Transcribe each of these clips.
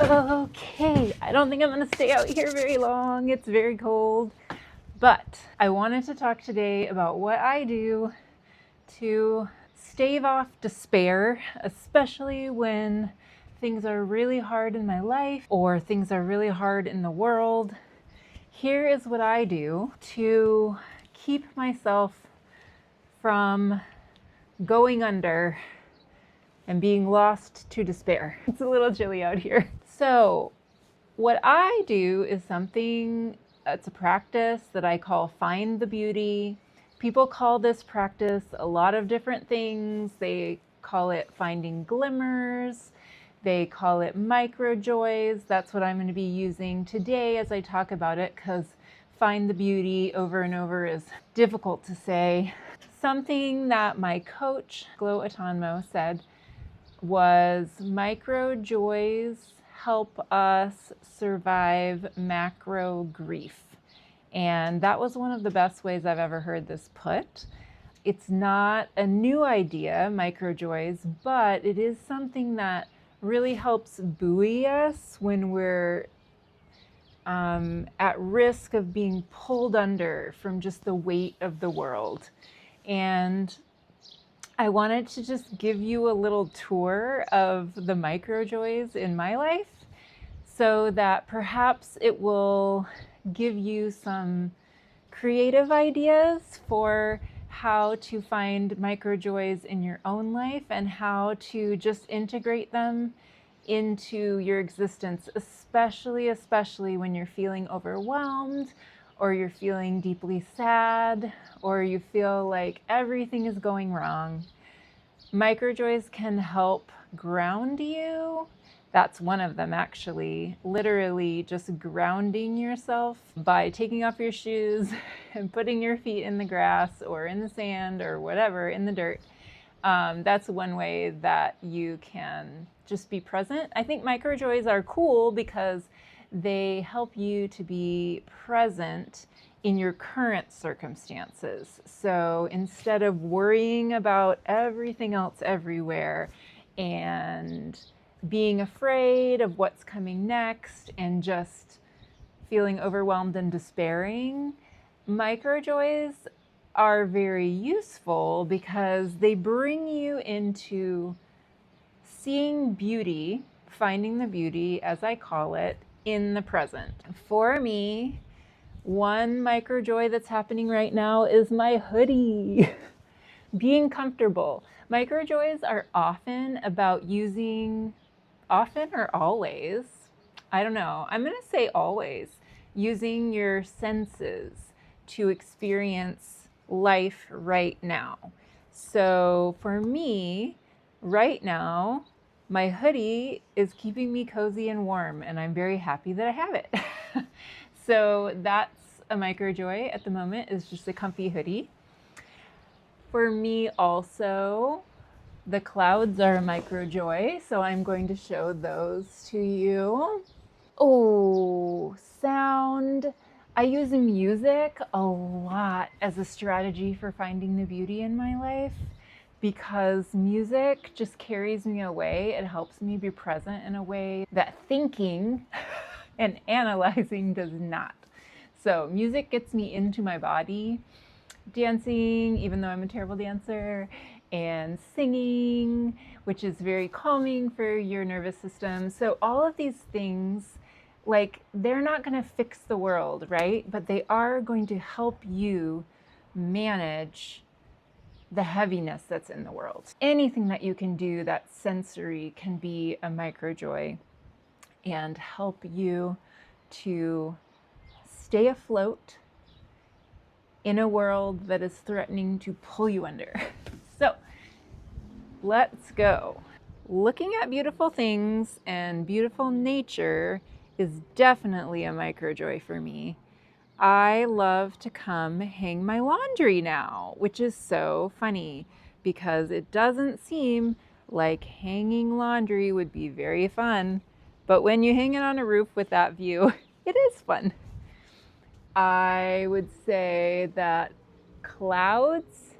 Okay, I don't think I'm going to stay out here very long. It's very cold. But I wanted to talk today about what I do to stave off despair, especially when things are really hard in my life or things are really hard in the world. Here is what I do to keep myself from going under and being lost to despair. It's a little chilly out here. So what I do is something, it's a practice that I call find the beauty. People call this practice a lot of different things. They call it finding glimmers. They call it microjoys. That's what I'm going to be using today as I talk about it, because find the beauty over and over is difficult to say. Something that my coach, Glo Atanmo, said was microjoys help us survive macro grief. And that was one of the best ways I've ever heard this put. It's not a new idea, microjoys, but it is something that really helps buoy us when we're at risk of being pulled under from just the weight of the world. And I wanted to just give you a little tour of the microjoys in my life so that perhaps it will give you some creative ideas for how to find microjoys in your own life and how to just integrate them into your existence, especially when you're feeling overwhelmed or you're feeling deeply sad or you feel like everything is going wrong. Microjoys can help ground you. That's one of them, actually. Literally just grounding yourself by taking off your shoes and putting your feet in the grass or in the sand or whatever, in the dirt. That's one way that you can just be present. I think microjoys are cool because they help you to be present in your current circumstances. So instead of worrying about everything else everywhere and being afraid of what's coming next and just feeling overwhelmed and despairing, microjoys are very useful because they bring you into seeing beauty, finding the beauty, as I call it, in the present. For me, one microjoy that's happening right now is my hoodie. Being comfortable. Microjoys are often about often or always, I don't know, I'm going to say always, using your senses to experience life right now. So for me, right now, my hoodie is keeping me cozy and warm, and I'm very happy that I have it. So that's a microjoy at the moment, is just a comfy hoodie. For me also, the clouds are a microjoy, so I'm going to show those to you. Oh, sound. I use music a lot as a strategy for finding the beauty in my life because music just carries me away. It helps me be present in a way that thinking and analyzing does not. So music gets me into my body, dancing, even though I'm a terrible dancer, and singing, which is very calming for your nervous system. So all of these things, like, they're not going to fix the world, right? But they are going to help you manage the heaviness that's in the world. Anything that you can do that's sensory can be a microjoy and help you to stay afloat in a world that is threatening to pull you under. So let's go. Looking at beautiful things and beautiful nature is definitely a microjoy for me. I love to come hang my laundry now, which is so funny because it doesn't seem like hanging laundry would be very fun, but when you hang it on a roof with that view, it is fun. I would say that clouds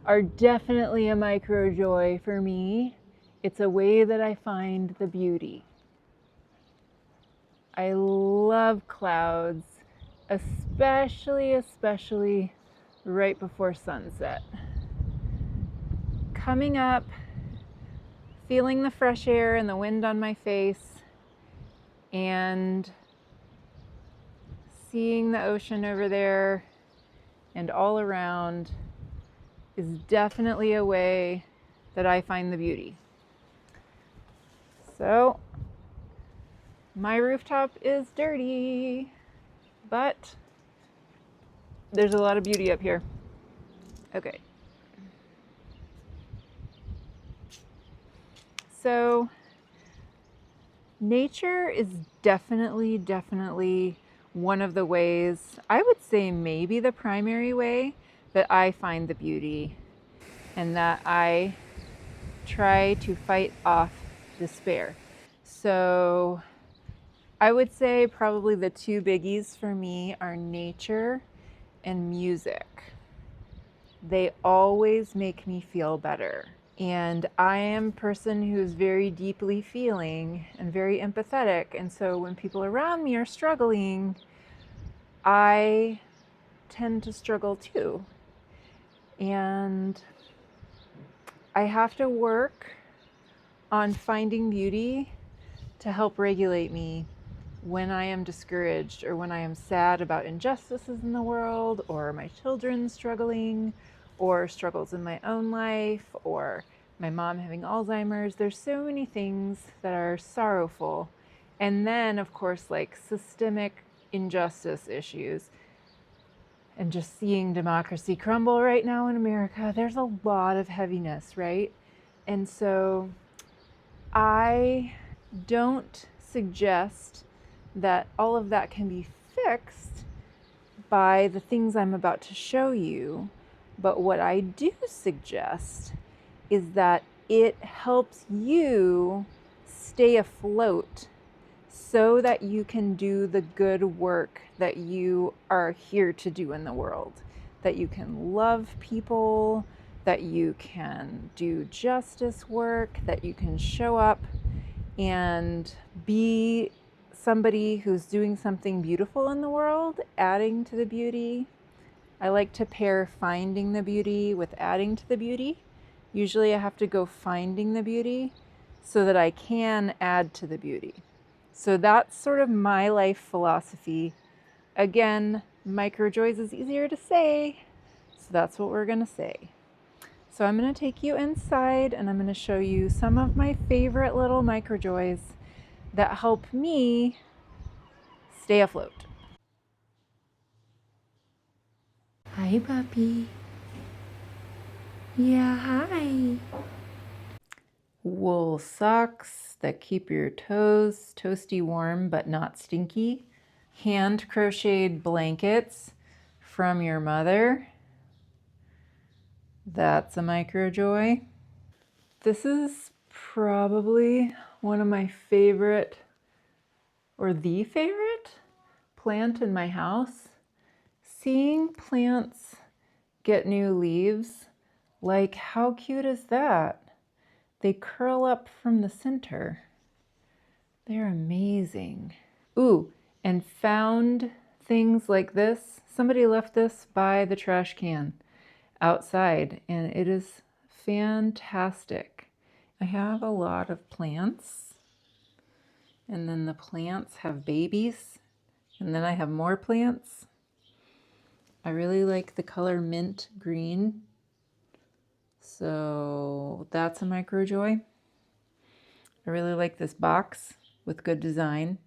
are definitely a microjoy for me. It's a way that I find the beauty. I love clouds, especially right before sunset. Coming up, feeling the fresh air and the wind on my face, and seeing the ocean over there and all around is definitely a way that I find the beauty. So, my rooftop is dirty, but there's a lot of beauty up here. Okay. So, nature is definitely one of the ways, I would say maybe the primary way that I find the beauty and that I try to fight off despair. So I would say probably the two biggies for me are nature and music. They always make me feel better. And I am a person who's very deeply feeling and very empathetic. And so when people around me are struggling, I tend to struggle too. And I have to work on finding beauty to help regulate me when I am discouraged or when I am sad about injustices in the world or my children struggling or struggles in my own life or my mom having Alzheimer's. There's so many things that are sorrowful. And then, of course, like systemic injustice issues and just seeing democracy crumble right now in America. There's a lot of heaviness, right? And so I don't suggest that all of that can be fixed by the things I'm about to show you. But what I do suggest is that it helps you stay afloat so that you can do the good work that you are here to do in the world. That you can love people, that you can do justice work, that you can show up and be somebody who's doing something beautiful in the world, adding to the beauty. I like to pair finding the beauty with adding to the beauty. Usually I have to go finding the beauty so that I can add to the beauty. So that's sort of my life philosophy. Again, Microjoys is easier to say, so that's what we're going to say. So I'm going to take you inside and I'm going to show you some of my favorite little Microjoys that help me stay afloat. Hi, puppy. Yeah, hi. Wool socks that keep your toes toasty warm but not stinky. Hand crocheted blankets from your mother. That's a Microjoy. This is probably one of my favorite, or the favorite, plant in my house. Seeing plants get new leaves, like how cute is that? They curl up from the center. They're amazing. Ooh, and found things like this. Somebody left this by the trash can outside, and it is fantastic. I have a lot of plants, and then the plants have babies, and then I have more plants. I really like the color mint green, so that's a Microjoy. I really like this box with good design,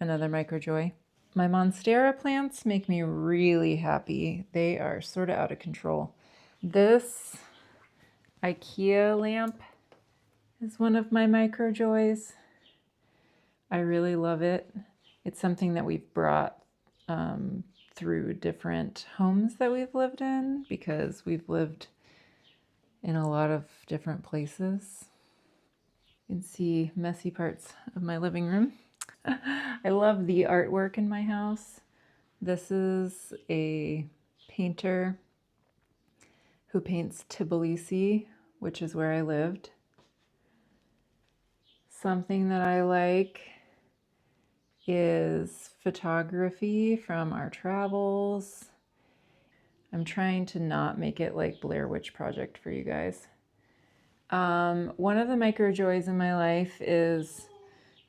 another Microjoy. My Monstera plants make me really happy. They are sort of out of control. This IKEA lamp is one of my Microjoys. I really love it. It's something that we've brought through different homes that we've lived in because we've lived in a lot of different places. You can see messy parts of my living room. I love the artwork in my house. This is a painter who paints Tbilisi, which is where I lived. Something that I like is photography from our travels. I'm trying to not make it like Blair Witch Project for you guys. One of the Microjoys in my life is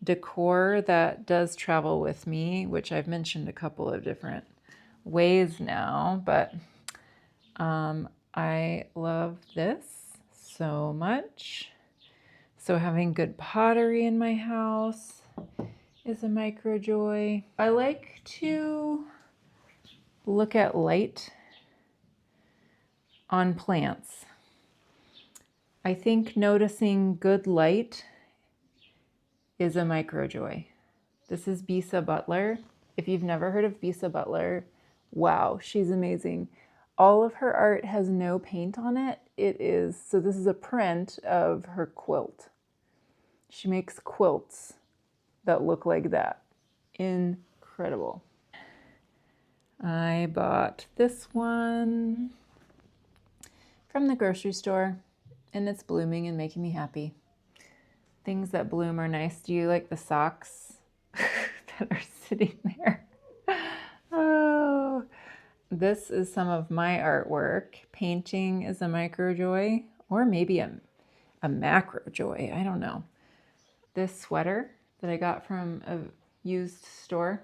decor that does travel with me, which I've mentioned a couple of different ways now, but I love this so much. So having good pottery in my house is a Microjoy. I like to look at light on plants. I think noticing good light is a Microjoy. This is Bisa Butler. If you've never heard of Bisa Butler, wow, she's amazing. All of her art has no paint on it. So this is a print of her quilt. She makes quilts that look like that. Incredible. I bought this one from the grocery store, and it's blooming and making me happy. Things that bloom are nice. Do you like the socks that are sitting there? Oh, this is some of my artwork. Painting is a Microjoy, or maybe a Macrojoy. I don't know. This sweater that I got from a used store.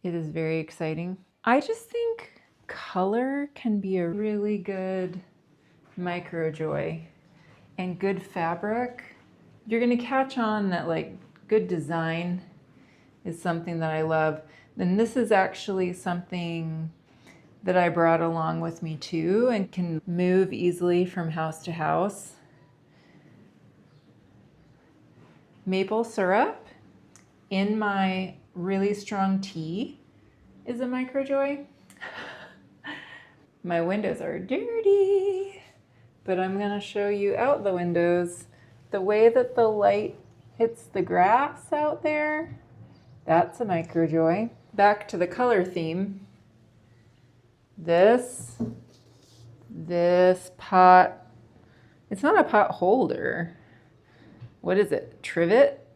It is very exciting. I just think color can be a really good Microjoy, and good fabric. You're gonna catch on that like good design is something that I love. And this is actually something that I brought along with me too and can move easily from house to house. Maple syrup in my really strong tea is a Microjoy. My windows are dirty, but I'm gonna show you out the windows. The way that the light hits the grass out there, that's a Microjoy. Back to the color theme. This pot, it's not a pot holder. What is it, trivet?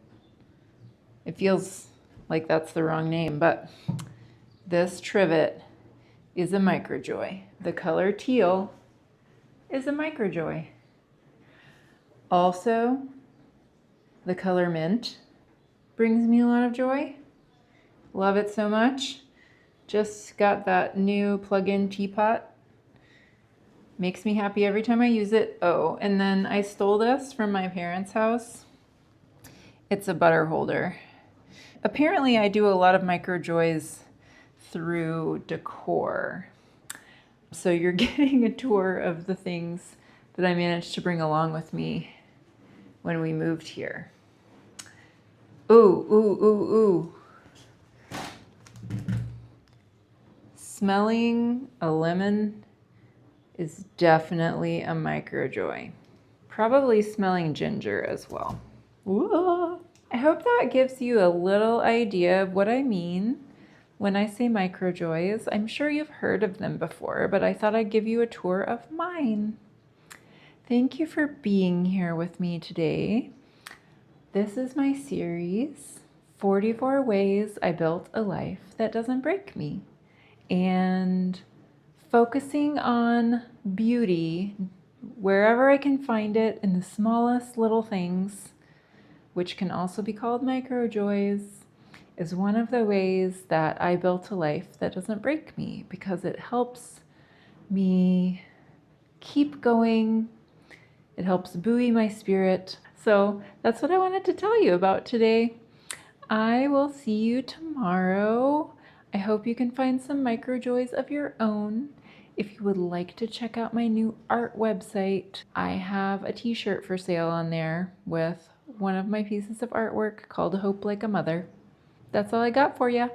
It feels like that's the wrong name, but this trivet is a Microjoy. The color teal is a Microjoy. Also, the color mint brings me a lot of joy. Love it so much. Just got that new plug-in teapot. Makes me happy every time I use it. Oh, and then I stole this from my parents' house. It's a butter holder. Apparently I do a lot of Microjoys through decor. So you're getting a tour of the things that I managed to bring along with me when we moved here. Ooh, ooh, ooh, ooh. Smelling a lemon is definitely a Microjoy. Probably smelling ginger as well. Ooh. I hope that gives you a little idea of what I mean when I say Microjoys. I'm sure you've heard of them before, but I thought I'd give you a tour of mine. Thank you for being here with me today. This is my series, 44 Ways I Built a Life That Doesn't Break Me. And focusing on beauty wherever I can find it in the smallest little things, which can also be called Microjoys, is one of the ways that I built a life that doesn't break me, because it helps me keep going. It helps buoy my spirit. So that's what I wanted to tell you about today. I will see you tomorrow. I hope you can find some Microjoys of your own. If you would like to check out my new art website, I have a t-shirt for sale on there with one of my pieces of artwork called Hope Like a Mother. That's all I got for you.